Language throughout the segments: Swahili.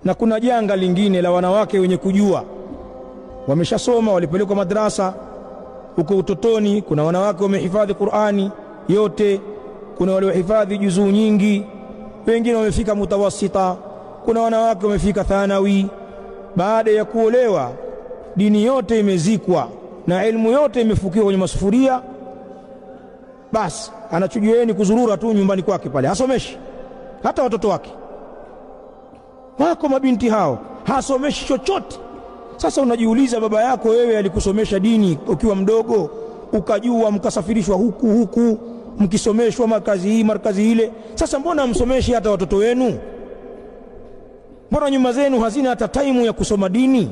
Na kuna janga lingine la wanawake wenye kujua, wameshasoma, walipelekwa madrasa huko utotoni. Kuna wanawake wamehifadhi Qur'ani yote, kuna waliohifadhi juzuu nyingi, wengine wamefika mutawasita, kuna wanawake wamefika thanawi. Baada ya kuolewa, dini yote imezikwa na elimu yote imefukiwa kwenye masufuria, basi anachujueni kuzurura tu nyumbani kwake pale, hasomeshi hata watoto wake. Wako mabinti hao hasomeshi chochote. Sasa unajiuliza, baba yako wewe alikusomesha dini ukiwa mdogo, ukajua, mkasafirishwa huku mkisomeshwa markazi hii markazi ile. Sasa mbona msomeshi hata watoto wenu? Mbona nyumba zenu hazina hata taimu ya kusoma dini,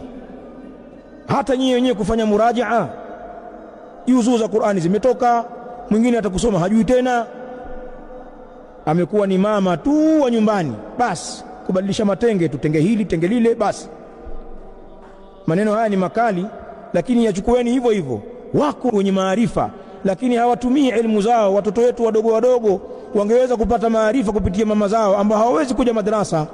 hata nyinyi wenyewe kufanya murajaa? Juzuu za Qur'ani zimetoka, mwingine atakusoma hajui tena, amekuwa ni mama tu wa nyumbani, basi kubadilisha matenge tu, tenge hili tenge lile, basi. Maneno haya ni makali, lakini yachukueni hivyo hivyo. Wako wenye maarifa lakini hawatumii elimu zao. Watoto wetu wadogo wadogo wangeweza kupata maarifa kupitia mama zao ambao hawawezi kuja madrasa,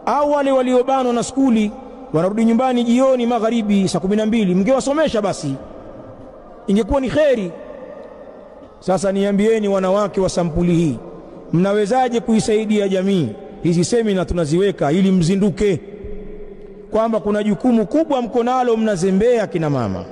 au wale waliobanwa na skuli wanarudi nyumbani jioni magharibi saa 12, mngewasomesha basi, ingekuwa ni kheri. Sasa niambieni, wanawake wa sampuli hii, mnawezaje kuisaidia jamii? Hizi semina tunaziweka ili mzinduke kwamba kuna jukumu kubwa mko nalo, mnazembea kina mama.